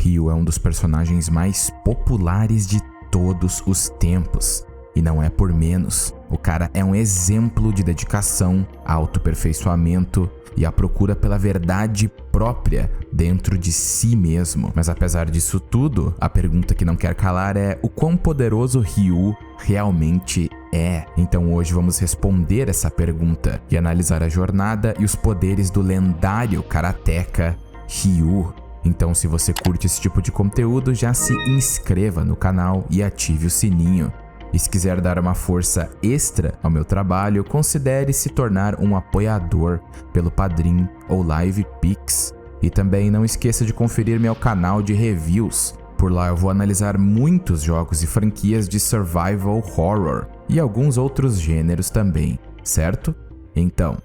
Ryu é um dos personagens mais populares de todos os tempos. E não é por menos. O cara é um exemplo de dedicação, autoaperfeiçoamento e a procura pela verdade própria dentro de si mesmo. Mas apesar disso tudo, a pergunta que não quer calar é o quão poderoso Ryu realmente é. Então hoje vamos responder essa pergunta e analisar a jornada e os poderes do lendário karateka Ryu. Então se você curte esse tipo de conteúdo, já se inscreva no canal e ative o sininho. E se quiser dar uma força extra ao meu trabalho, considere se tornar um apoiador pelo Padrim ou LivePix. E também não esqueça de conferir meu canal de reviews. Por lá eu vou analisar muitos jogos e franquias de survival horror e alguns outros gêneros também, certo? Então,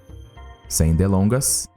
sem delongas,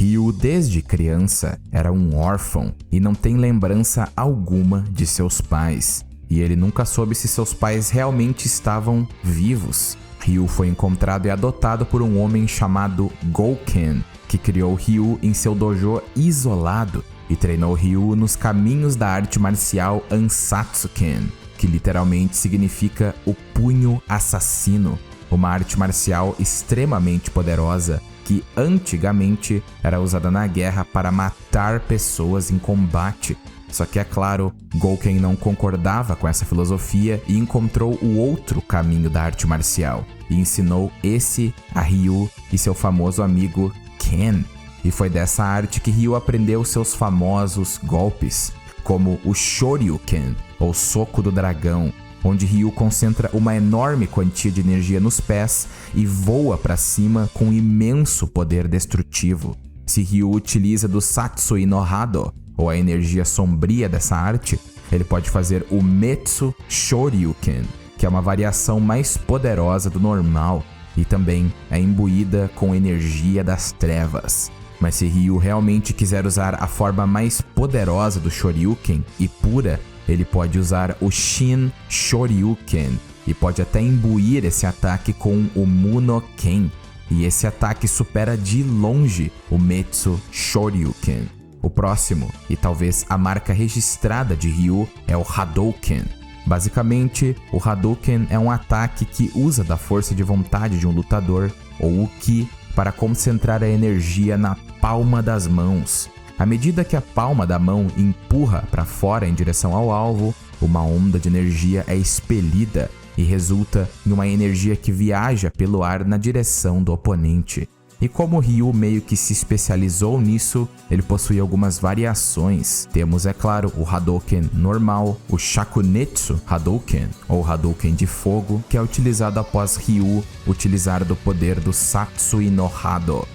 Ryu, desde criança, era um órfão e não tem lembrança alguma de seus pais. E ele nunca soube se seus pais realmente estavam vivos. Ryu foi encontrado e adotado por um homem chamado Gouken, que criou Ryu em seu dojo isolado e treinou Ryu nos caminhos da arte marcial Ansatsuken, que literalmente significa o punho assassino, uma arte marcial extremamente poderosa que antigamente era usada na guerra para matar pessoas em combate. Só que, é claro, Gouken não concordava com essa filosofia e encontrou o outro caminho da arte marcial e ensinou esse a Ryu e seu famoso amigo Ken. E foi dessa arte que Ryu aprendeu seus famosos golpes, como o Shoryuken, ou Soco do Dragão, onde Ryu concentra uma enorme quantia de energia nos pés e voa para cima com um imenso poder destrutivo. Se Ryu utiliza do Satsui no Hado, ou a energia sombria dessa arte, ele pode fazer o Metsu Shoryuken, que é uma variação mais poderosa do normal e também é imbuída com energia das trevas. Mas se Ryu realmente quiser usar a forma mais poderosa do Shoryuken e pura, ele pode usar o Shin Shoryuken e pode até imbuir esse ataque com o Muno-ken. E esse ataque supera de longe o Metsu Shoryuken. O próximo, e talvez a marca registrada de Ryu, é o Hadouken. Basicamente, o Hadouken é um ataque que usa da força de vontade de um lutador, ou o Ki, para concentrar a energia na palma das mãos. À medida que a palma da mão empurra para fora em direção ao alvo, uma onda de energia é expelida e resulta em uma energia que viaja pelo ar na direção do oponente. E como Ryu meio que se especializou nisso, ele possui algumas variações. Temos, é claro, o Hadouken normal, o Shakunetsu Hadouken, ou Hadouken de fogo, que é utilizado após Ryu utilizar do poder do Satsui no Hado.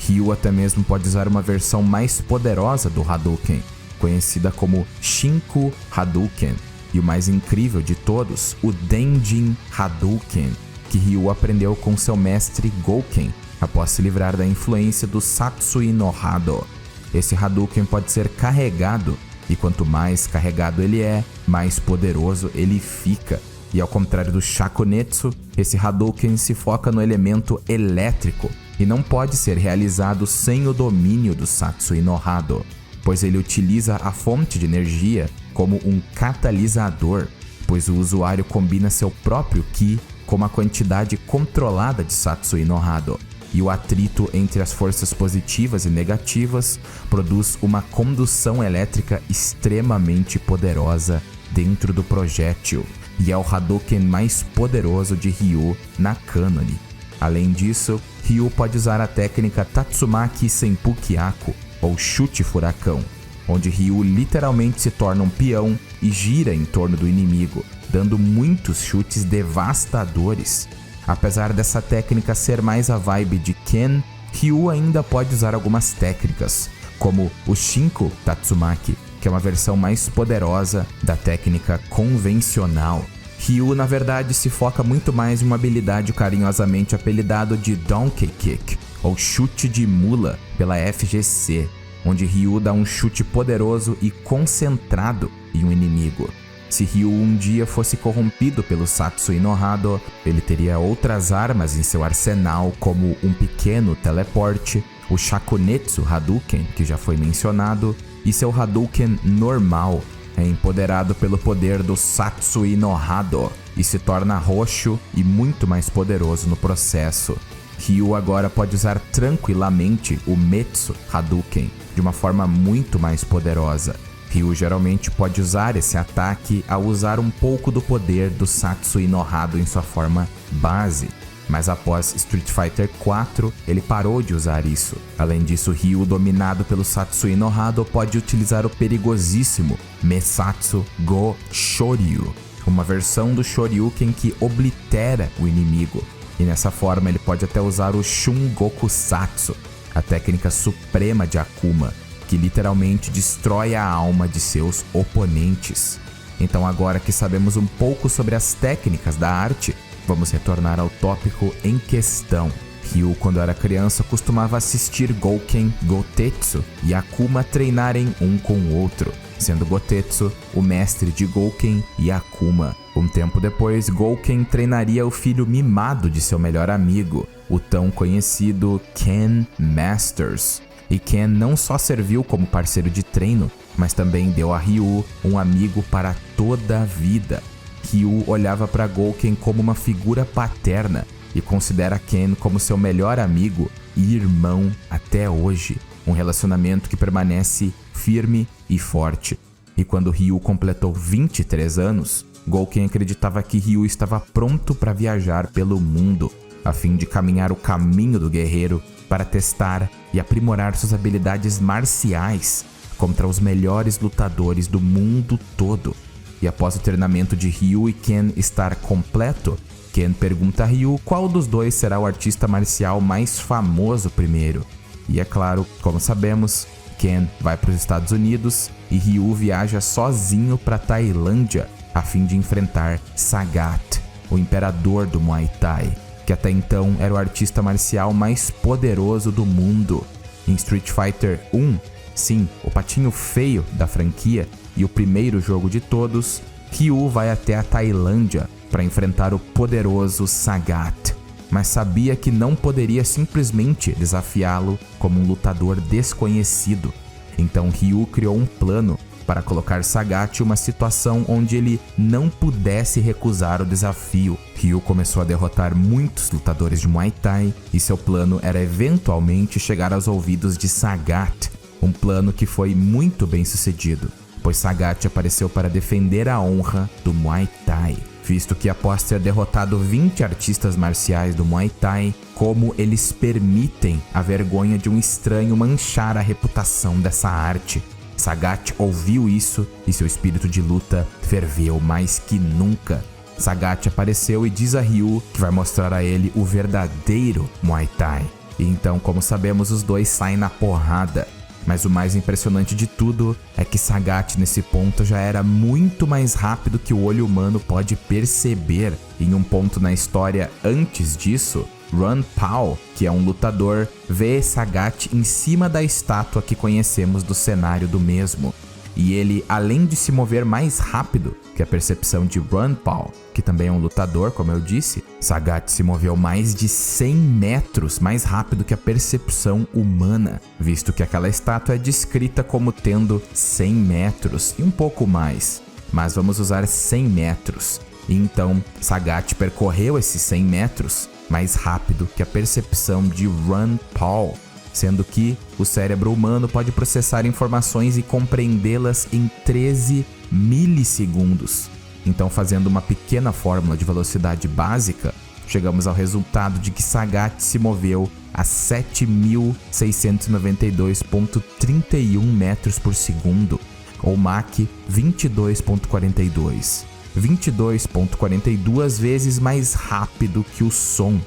Ryu até mesmo pode usar uma versão mais poderosa do Hadouken, conhecida como Shinku Hadouken, e o mais incrível de todos, o Denjin Hadouken, que Ryu aprendeu com seu mestre Gouken, após se livrar da influência do Satsui no Hado. Esse Hadouken pode ser carregado, e quanto mais carregado ele é, mais poderoso ele fica. E ao contrário do Shakunetsu, esse Hadouken se foca no elemento elétrico, e não pode ser realizado sem o domínio do Satsui no Hado, pois ele utiliza a fonte de energia como um catalisador, pois o usuário combina seu próprio Ki com uma quantidade controlada de Satsui no Hado, e o atrito entre as forças positivas e negativas produz uma condução elétrica extremamente poderosa dentro do projétil, e é o Hadouken mais poderoso de Ryu na cânone. Além disso, Ryu pode usar a técnica Tatsumaki Senpu Kyaku, ou chute furacão, onde Ryu literalmente se torna um peão e gira em torno do inimigo, dando muitos chutes devastadores. Apesar dessa técnica ser mais a vibe de Ken, Ryu ainda pode usar algumas técnicas, como o Shinku Tatsumaki, que é uma versão mais poderosa da técnica convencional. Ryu, na verdade, se foca muito mais em uma habilidade carinhosamente apelidado de Donkey Kick, ou chute de mula, pela FGC, onde Ryu dá um chute poderoso e concentrado em um inimigo. Se Ryu um dia fosse corrompido pelo Satsui no Hado, ele teria outras armas em seu arsenal, como um pequeno teleporte, o Shakunetsu Hadouken, que já foi mencionado, e seu Hadouken normal é empoderado pelo poder do Satsui no Hado e se torna roxo e muito mais poderoso no processo. Ryu agora pode usar tranquilamente o Metsu Hadouken de uma forma muito mais poderosa. Ryu geralmente pode usar esse ataque ao usar um pouco do poder do Satsui no Hado em sua forma base, mas após Street Fighter 4 ele parou de usar isso. Além disso, Ryu, dominado pelo Satsui no Hado, pode utilizar o perigosíssimo Mesatsu Go Shoryu, uma versão do Shoryuken que oblitera o inimigo, e nessa forma ele pode até usar o Shun Gokusatsu, a técnica suprema de Akuma, que literalmente destrói a alma de seus oponentes. Então, agora que sabemos um pouco sobre as técnicas da arte, vamos retornar ao tópico em questão. Ryu, quando era criança, costumava assistir Gouken, Gotetsu e Akuma treinarem um com o outro, sendo Gotetsu o mestre de Gouken e Akuma. Um tempo depois, Gouken treinaria o filho mimado de seu melhor amigo, o tão conhecido Ken Masters. E Ken não só serviu como parceiro de treino, mas também deu a Ryu um amigo para toda a vida. Ryu olhava para Gouken como uma figura paterna e considera Ken como seu melhor amigo e irmão até hoje, um relacionamento que permanece firme e forte. E quando Ryu completou 23 anos, Gouken acreditava que Ryu estava pronto para viajar pelo mundo, a fim de caminhar o caminho do guerreiro para testar e aprimorar suas habilidades marciais contra os melhores lutadores do mundo todo. E após o treinamento de Ryu e Ken estar completo, Ken pergunta a Ryu qual dos dois será o artista marcial mais famoso primeiro. E é claro, como sabemos, Ken vai para os Estados Unidos e Ryu viaja sozinho para Tailândia a fim de enfrentar Sagat, o imperador do Muay Thai, que até então era o artista marcial mais poderoso do mundo. Em Street Fighter 1, sim, o patinho feio da franquia e o primeiro jogo de todos, Ryu vai até a Tailândia para enfrentar o poderoso Sagat, mas sabia que não poderia simplesmente desafiá-lo como um lutador desconhecido. Então Ryu criou um plano para colocar Sagat em uma situação onde ele não pudesse recusar o desafio. Ryu começou a derrotar muitos lutadores de Muay Thai e seu plano era eventualmente chegar aos ouvidos de Sagat, um plano que foi muito bem sucedido, pois Sagat apareceu para defender a honra do Muay Thai, visto que após ter derrotado 20 artistas marciais do Muay Thai, como eles permitem a vergonha de um estranho manchar a reputação dessa arte? Sagat ouviu isso e seu espírito de luta ferveu mais que nunca. Sagat apareceu e diz a Ryu que vai mostrar a ele o verdadeiro Muay Thai. E então, como sabemos, os dois saem na porrada. Mas o mais impressionante de tudo é que Sagat nesse ponto já era muito mais rápido que o olho humano pode perceber. Em um ponto na história antes disso, Ron Paul, que é um lutador, vê Sagat em cima da estátua que conhecemos do cenário do mesmo. E ele, além de se mover mais rápido que a percepção de Ron Paul, que também é um lutador, como eu disse, Sagat se moveu mais de 100 metros mais rápido que a percepção humana, visto que aquela estátua é descrita como tendo 100 metros e um pouco mais. Mas vamos usar 100 metros. E então, Sagat percorreu esses 100 metros mais rápido que a percepção de Ron Paul, sendo que o cérebro humano pode processar informações e compreendê-las em 13 milissegundos. Então, fazendo uma pequena fórmula de velocidade básica, chegamos ao resultado de que Sagat se moveu a 7.692,31 metros por segundo, ou Mach 22.42. 22.42 vezes mais rápido que o som.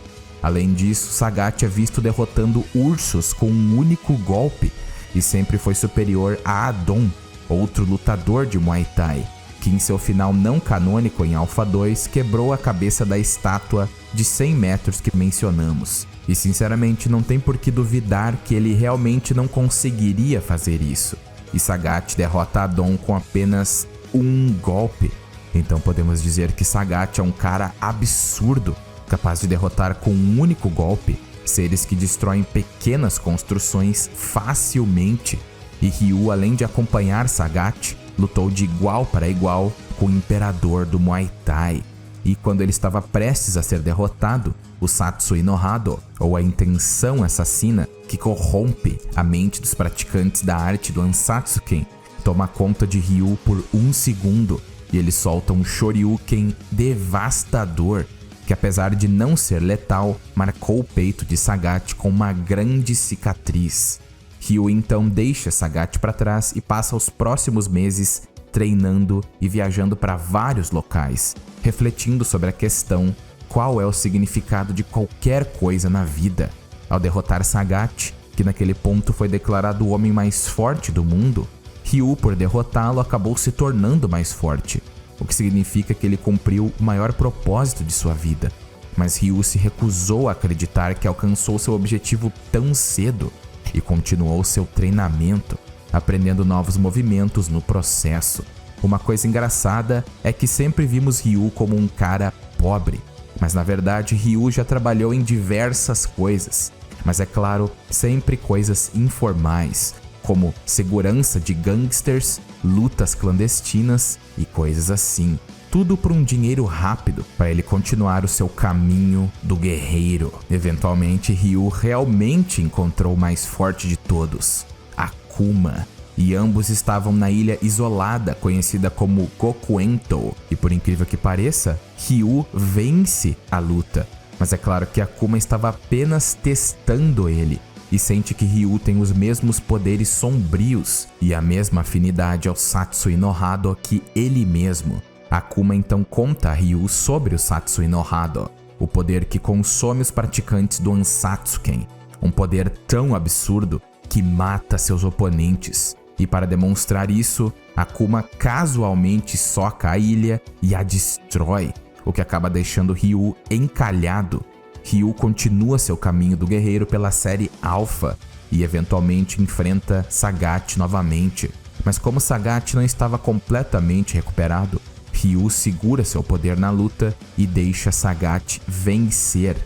Além disso, Sagat é visto derrotando ursos com um único golpe e sempre foi superior a Adon, outro lutador de Muay Thai, que em seu final não canônico em Alpha 2 quebrou a cabeça da estátua de 100 metros que mencionamos. E sinceramente não tem por que duvidar que ele realmente não conseguiria fazer isso. E Sagat derrota Adon com apenas um golpe. Então podemos dizer que Sagat é um cara absurdo, capaz de derrotar com um único golpe seres que destroem pequenas construções facilmente. E Ryu, além de acompanhar Sagat, lutou de igual para igual com o imperador do Muay Thai. E quando ele estava prestes a ser derrotado, o Satsui no Hado, ou a intenção assassina que corrompe a mente dos praticantes da arte do Ansatsuken, toma conta de Ryu por 1 segundo e ele solta um Shoryuken devastador, que apesar de não ser letal, marcou o peito de Sagat com uma grande cicatriz. Ryu então deixa Sagat para trás e passa os próximos meses treinando e viajando para vários locais, refletindo sobre a questão: qual é o significado de qualquer coisa na vida? Ao derrotar Sagat, que naquele ponto foi declarado o homem mais forte do mundo, Ryu, por derrotá-lo, acabou se tornando mais forte, o que significa que ele cumpriu o maior propósito de sua vida. Mas Ryu se recusou a acreditar que alcançou seu objetivo tão cedo e continuou seu treinamento, aprendendo novos movimentos no processo. Uma coisa engraçada é que sempre vimos Ryu como um cara pobre, mas na verdade Ryu já trabalhou em diversas coisas, mas é claro, sempre coisas informais, como segurança de gangsters, lutas clandestinas e coisas assim. Tudo por um dinheiro rápido para ele continuar o seu caminho do guerreiro. Eventualmente, Ryu realmente encontrou o mais forte de todos, Akuma, e ambos estavam na ilha isolada conhecida como Gokuento. E por incrível que pareça, Ryu vence a luta, mas é claro que Akuma estava apenas testando ele e sente que Ryu tem os mesmos poderes sombrios e a mesma afinidade ao Satsui no Hado que ele mesmo. Akuma então conta a Ryu sobre o Satsui no Hado, o poder que consome os praticantes do Ansatsuken, um poder tão absurdo que mata seus oponentes. E para demonstrar isso, Akuma casualmente soca a ilha e a destrói, o que acaba deixando Ryu encalhado. Ryu continua seu caminho do guerreiro pela série Alpha e eventualmente enfrenta Sagat novamente. Mas como Sagat não estava completamente recuperado, Ryu segura seu poder na luta e deixa Sagat vencer.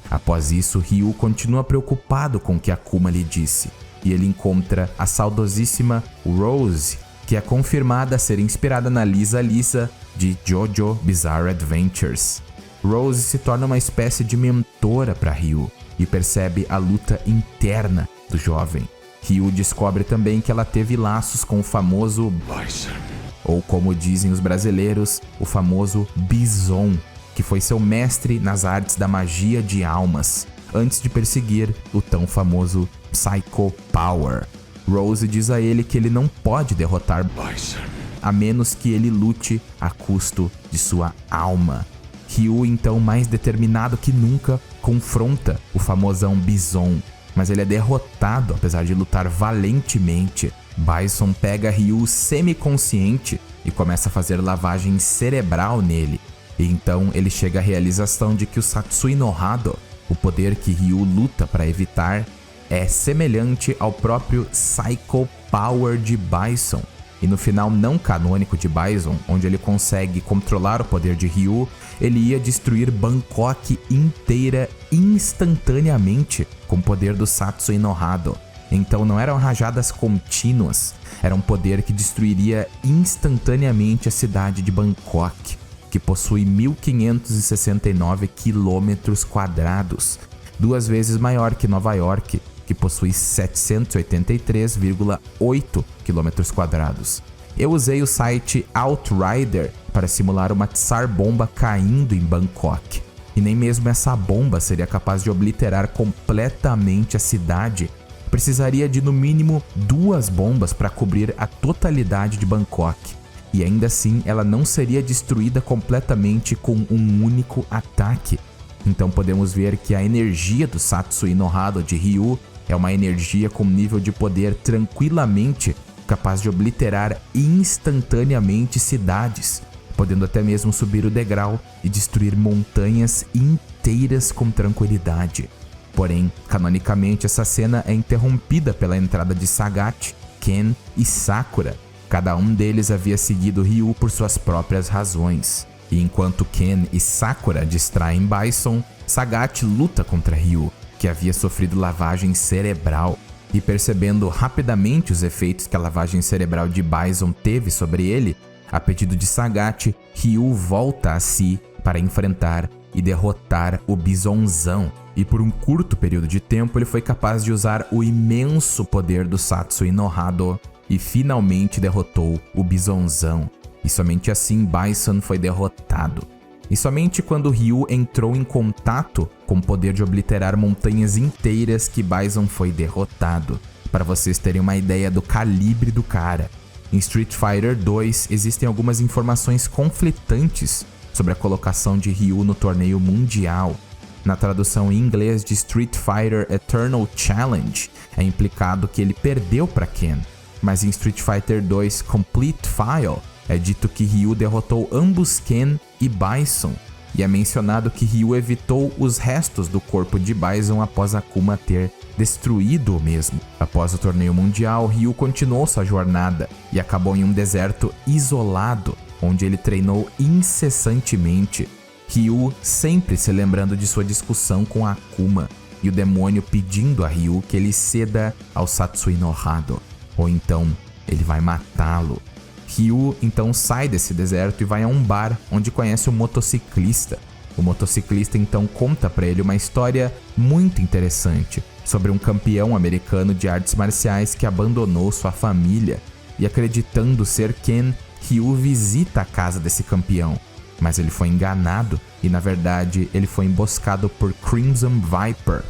Após isso, Ryu continua preocupado com o que Akuma lhe disse, e ele encontra a saudosíssima Rose, que é confirmada a ser inspirada na Lisa Lisa de JoJo Bizarre Adventures. Rose se torna uma espécie de mentora para Ryu e percebe a luta interna do jovem. Ryu descobre também que ela teve laços com o famoso Bison, ou como dizem os brasileiros, o famoso Bison, que foi seu mestre nas artes da magia de almas, antes de perseguir o tão famoso Psycho Power. Rose diz a ele que ele não pode derrotar Bison, a menos que ele lute a custo de sua alma. Ryu, então, mais determinado que nunca, confronta o famosão Bison, mas ele é derrotado apesar de lutar valentemente. Bison pega Ryu semi-consciente e começa a fazer lavagem cerebral nele. E então ele chega à realização de que o Satsui no Hado, o poder que Ryu luta para evitar, é semelhante ao próprio Psycho Power de Bison. E no final não canônico de Bison, onde ele consegue controlar o poder de Ryu, ele ia destruir Bangkok inteira instantaneamente com o poder do Satsui no Hado. Então não eram rajadas contínuas, era um poder que destruiria instantaneamente a cidade de Bangkok, que possui 1.569 quilômetros quadrados, 2 vezes maior que Nova York, que possui 783,8 quilômetros quadrados. Eu usei o site Outrider para simular uma Tsar bomba caindo em Bangkok, e nem mesmo essa bomba seria capaz de obliterar completamente a cidade. Precisaria de no mínimo 2 bombas para cobrir a totalidade de Bangkok, e ainda assim ela não seria destruída completamente com um único ataque. Então podemos ver que a energia do Satsui no Hado de Ryu é uma energia com nível de poder tranquilamente capaz de obliterar instantaneamente cidades, podendo até mesmo subir o degrau e destruir montanhas inteiras com tranquilidade. Porém, canonicamente essa cena é interrompida pela entrada de Sagat, Ken e Sakura, Cada um deles havia seguido Ryu por suas próprias razões. E enquanto Ken e Sakura distraem Bison, Sagat luta contra Ryu, que havia sofrido lavagem cerebral. E percebendo rapidamente os efeitos que a lavagem cerebral de Bison teve sobre ele, a pedido de Sagat, Ryu volta a si para enfrentar e derrotar o Bisonzão. E por um curto período de tempo ele foi capaz de usar o imenso poder do Satsui no Hado e finalmente derrotou o Bisonzão. E somente assim Bison foi derrotado. E somente quando Ryu entrou em contato com o poder de obliterar montanhas inteiras que Bison foi derrotado. Para vocês terem uma ideia do calibre do cara. Em Street Fighter 2 existem algumas informações conflitantes sobre a colocação de Ryu no torneio mundial. Na tradução em inglês de Street Fighter Eternal Challenge, é implicado que ele perdeu para Ken. Mas em Street Fighter 2 Complete File, é dito que Ryu derrotou ambos Ken e Bison, e é mencionado que Ryu evitou os restos do corpo de Bison após Akuma ter destruído o mesmo. Após o torneio mundial, Ryu continuou sua jornada e acabou em um deserto isolado, onde ele treinou incessantemente. Ryu sempre se lembrando de sua discussão com Akuma, e o demônio pedindo a Ryu que ele ceda ao Satsui no Hado, ou então ele vai matá-lo. Ryu então sai desse deserto e vai a um bar onde conhece um motociclista. O motociclista então conta para ele uma história muito interessante sobre um campeão americano de artes marciais que abandonou sua família. E acreditando ser Ken, Ryu visita a casa desse campeão, mas ele foi enganado e na verdade ele foi emboscado por Crimson Viper.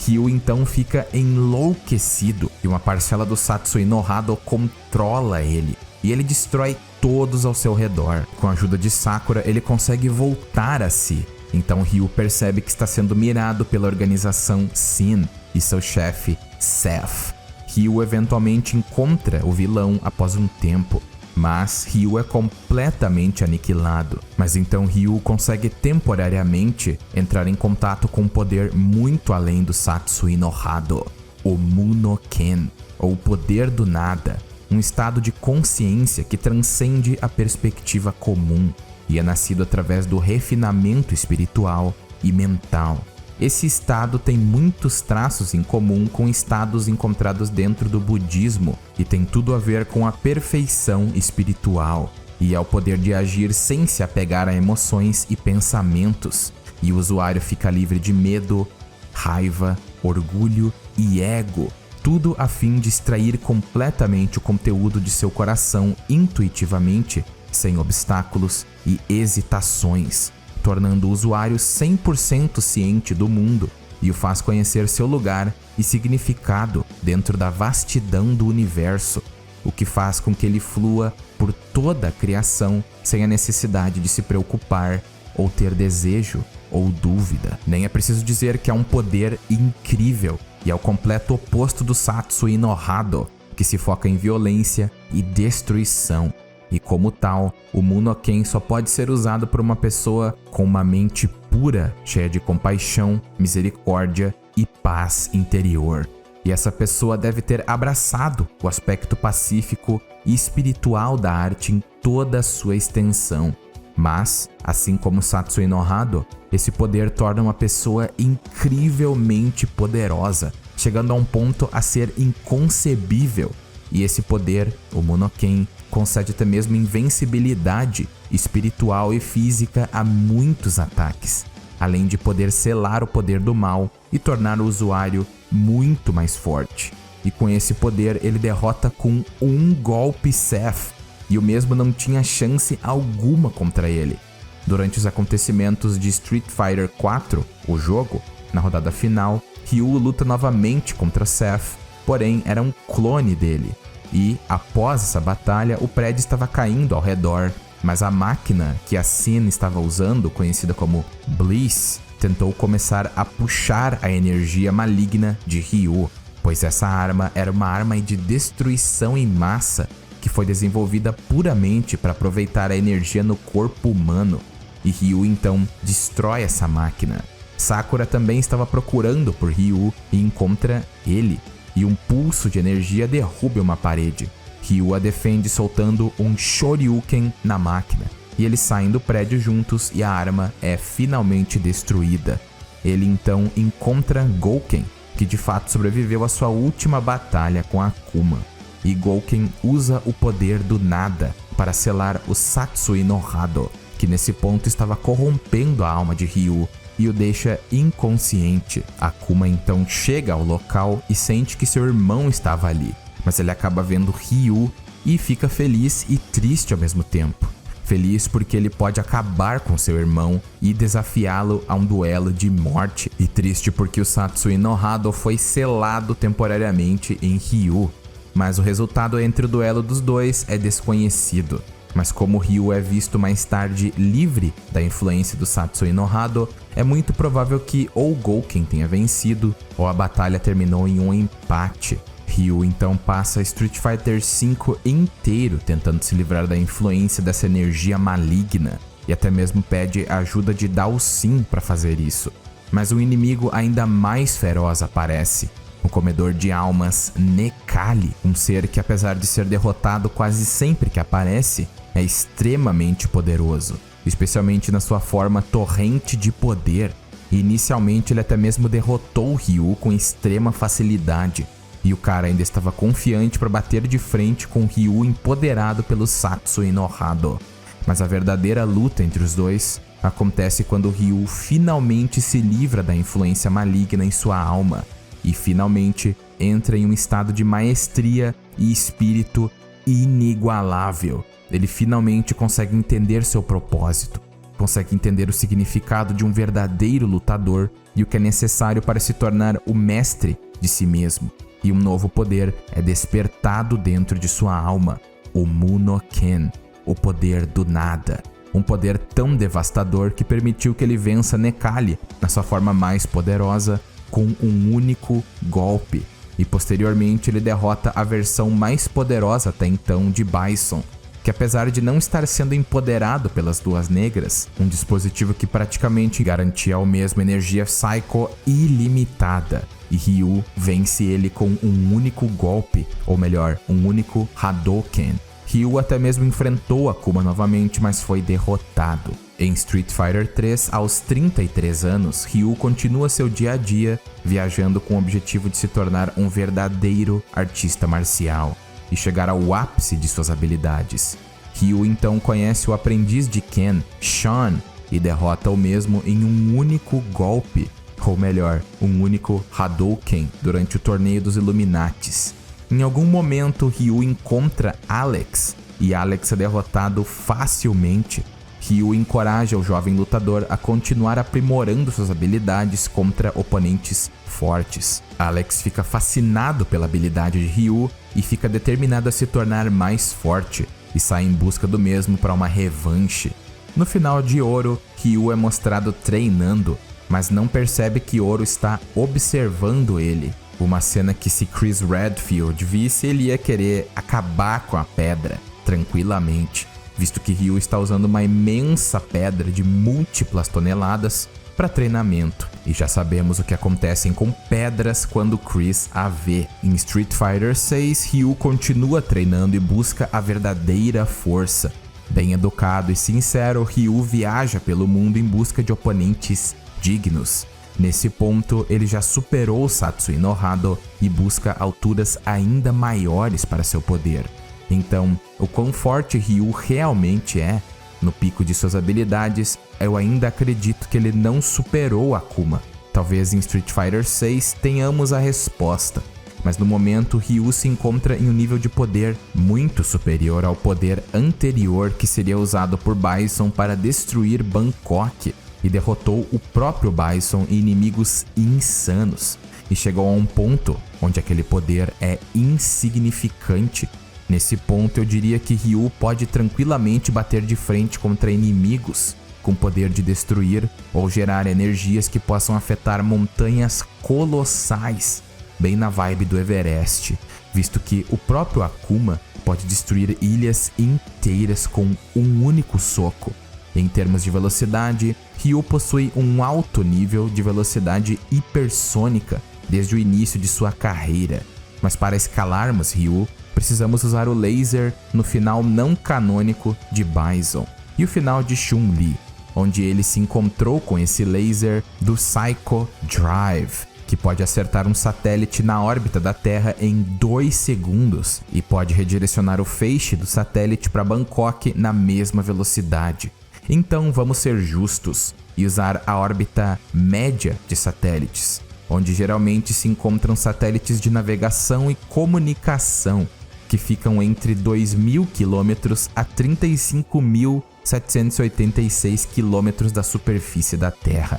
Ryu então fica enlouquecido e uma parcela do Satsui no Hado controla ele. E ele destrói todos ao seu redor. Com a ajuda de Sakura, ele consegue voltar a si. Então Ryu percebe que está sendo mirado pela organização Sin e seu chefe, Seth. Ryu eventualmente encontra o vilão após um tempo, mas Ryu é completamente aniquilado. Mas então Ryu consegue temporariamente entrar em contato com um poder muito além do Satsui no Hado, o Munoken, ou o poder do nada. Um estado de consciência que transcende a perspectiva comum e é nascido através do refinamento espiritual e mental. Esse estado tem muitos traços em comum com estados encontrados dentro do budismo e tem tudo a ver com a perfeição espiritual e é o poder de agir sem se apegar a emoções e pensamentos, e o usuário fica livre de medo, raiva, orgulho e ego. Tudo a fim de extrair completamente o conteúdo de seu coração intuitivamente, sem obstáculos e hesitações, tornando o usuário 100% ciente do mundo e o faz conhecer seu lugar e significado dentro da vastidão do universo, o que faz com que ele flua por toda a criação sem a necessidade de se preocupar ou ter desejo ou dúvida. Nem é preciso dizer que é um poder incrível e é o completo oposto do Satsui no Hado, que se foca em violência e destruição. E como tal, o Munoken só pode ser usado por uma pessoa com uma mente pura, cheia de compaixão, misericórdia e paz interior. E essa pessoa deve ter abraçado o aspecto pacífico e espiritual da arte em toda a sua extensão. Mas, assim como Satsui no Hado, esse poder torna uma pessoa incrivelmente poderosa, chegando a um ponto a ser inconcebível. E esse poder, o Munoken, concede até mesmo invencibilidade espiritual e física a muitos ataques, além de poder selar o poder do mal e tornar o usuário muito mais forte. E com esse poder ele derrota com um golpe Seth, e o mesmo não tinha chance alguma contra ele. Durante os acontecimentos de Street Fighter 4, o jogo, na rodada final, Ryu luta novamente contra Seth, porém era um clone dele. E, após essa batalha, o prédio estava caindo ao redor, mas a máquina que a Sin estava usando, conhecida como Bliss, tentou começar a puxar a energia maligna de Ryu, pois essa arma era uma arma de destruição em massa que foi desenvolvida puramente para aproveitar a energia no corpo humano, e Ryu então destrói essa máquina. Sakura também estava procurando por Ryu e encontra ele, e um pulso de energia derruba uma parede. Ryu a defende soltando um Shoryuken na máquina, e eles saem do prédio juntos e a arma é finalmente destruída. Ele então encontra Gouken, que de fato sobreviveu à sua última batalha com Akuma. E Gouken usa o poder do nada para selar o Satsui no Hado, que nesse ponto estava corrompendo a alma de Ryu e o deixa inconsciente. Akuma então chega ao local e sente que seu irmão estava ali, mas ele acaba vendo Ryu e fica feliz e triste ao mesmo tempo. Feliz porque ele pode acabar com seu irmão e desafiá-lo a um duelo de morte, e triste porque o Satsui no Hado foi selado temporariamente em Ryu. Mas o resultado entre o duelo dos dois é desconhecido. Mas como Ryu é visto mais tarde livre da influência do Satsui no Hado, é muito provável que ou Gouken tenha vencido ou a batalha terminou em um empate. Ryu então passa Street Fighter V inteiro tentando se livrar da influência dessa energia maligna e até mesmo pede a ajuda de Dhalsim para fazer isso. Mas um inimigo ainda mais feroz aparece. O comedor de almas Necalli, um ser que apesar de ser derrotado quase sempre que aparece, é extremamente poderoso, especialmente na sua forma torrente de poder. E inicialmente ele até mesmo derrotou Ryu com extrema facilidade, e o cara ainda estava confiante para bater de frente com Ryu empoderado pelo Satsui no Hado. Mas a verdadeira luta entre os dois acontece quando Ryu finalmente se livra da influência maligna em sua alma e finalmente entra em um estado de maestria e espírito inigualável. Ele finalmente consegue entender seu propósito, consegue entender o significado de um verdadeiro lutador e o que é necessário para se tornar o mestre de si mesmo. E um novo poder é despertado dentro de sua alma, o Muno-ken, o poder do nada. Um poder tão devastador que permitiu que ele vença Necalli na sua forma mais poderosa com um único golpe. E posteriormente ele derrota a versão mais poderosa até então de Bison, que apesar de não estar sendo empoderado pelas duas negras, um dispositivo que praticamente garantia ao mesmo energia Psycho ilimitada. E Ryu vence ele com um único golpe, ou melhor, um único Hadouken. Ryu até mesmo enfrentou Akuma novamente, mas foi derrotado. Em Street Fighter 3, aos 33 anos, Ryu continua seu dia a dia, viajando com o objetivo de se tornar um verdadeiro artista marcial e chegar ao ápice de suas habilidades. Ryu então conhece o aprendiz de Ken, Sean, e derrota o mesmo em um único golpe, ou melhor, um único Hadouken durante o torneio dos Illuminatis. Em algum momento, Ryu encontra Alex, e Alex é derrotado facilmente. Ryu encoraja o jovem lutador a continuar aprimorando suas habilidades contra oponentes fortes. Alex fica fascinado pela habilidade de Ryu e fica determinado a se tornar mais forte, e sai em busca do mesmo para uma revanche. No final de Oro, Ryu é mostrado treinando, mas não percebe que Oro está observando ele. Uma cena que se Chris Redfield visse, ele ia querer acabar com a pedra tranquilamente, visto que Ryu está usando uma imensa pedra de múltiplas toneladas para treinamento. E já sabemos o que acontece com pedras quando Chris a vê. Em Street Fighter 6, Ryu continua treinando e busca a verdadeira força. Bem educado e sincero, Ryu viaja pelo mundo em busca de oponentes dignos. Nesse ponto, ele já superou o Satsui no Hado e busca alturas ainda maiores para seu poder. Então, o quão forte Ryu realmente é, no pico de suas habilidades, eu ainda acredito que ele não superou Akuma. Talvez em Street Fighter 6 tenhamos a resposta, mas no momento Ryu se encontra em um nível de poder muito superior ao poder anterior que seria usado por Bison para destruir Bangkok, e derrotou o próprio Bison e inimigos insanos, e chegou a um ponto onde aquele poder é insignificante. Nesse ponto eu diria que Ryu pode tranquilamente bater de frente contra inimigos com poder de destruir ou gerar energias que possam afetar montanhas colossais, bem na vibe do Everest, visto que o próprio Akuma pode destruir ilhas inteiras com um único soco. Em termos de velocidade, Ryu possui um alto nível de velocidade hipersônica desde o início de sua carreira, mas para escalarmos Ryu, precisamos usar o laser no final não canônico de Bison e o final de Chun-Li, onde ele se encontrou com esse laser do Psycho Drive, que pode acertar um satélite na órbita da Terra em 2 segundos e pode redirecionar o feixe do satélite para Bangkok na mesma velocidade. Então vamos ser justos e usar a órbita média de satélites, onde geralmente se encontram satélites de navegação e comunicação, que ficam entre 2.000 km a 35.786 km da superfície da Terra.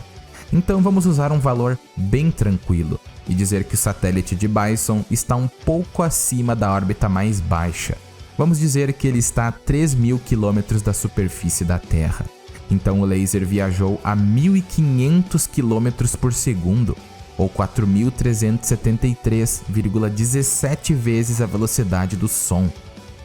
Então vamos usar um valor bem tranquilo e dizer que o satélite de Bison está um pouco acima da órbita mais baixa. Vamos dizer que ele está a 3.000 km da superfície da Terra. Então o laser viajou a 1.500 km por segundo, ou 4.373,17 vezes a velocidade do som.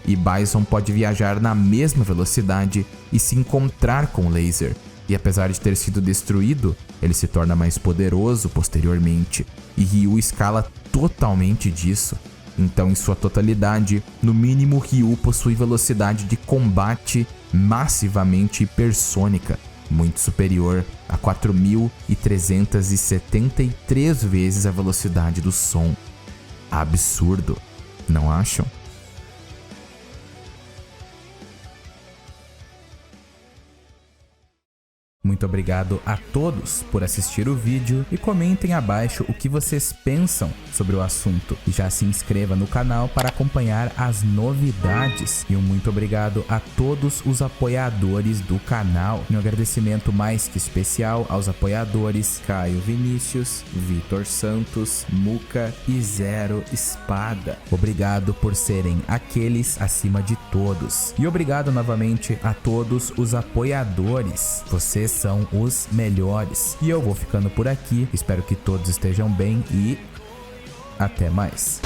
E Bison pode viajar na mesma velocidade e se encontrar com o laser. E apesar de ter sido destruído, ele se torna mais poderoso posteriormente, e Ryu escala totalmente disso. Então, em sua totalidade, no mínimo Ryu possui velocidade de combate massivamente hipersônica, muito superior a 4.373 vezes a velocidade do som. Absurdo, não acham? Muito obrigado a todos por assistir o vídeo e comentem abaixo o que vocês pensam sobre o assunto. E já se inscreva no canal para acompanhar as novidades. E um muito obrigado a todos os apoiadores do canal. Um agradecimento mais que especial aos apoiadores Caio Vinícius, Vitor Santos, Muca e Zero Espada. Obrigado por serem aqueles acima de todos. E obrigado novamente a todos os apoiadores. Vocês são os melhores. E eu vou ficando por aqui. Espero que todos estejam bem e até mais.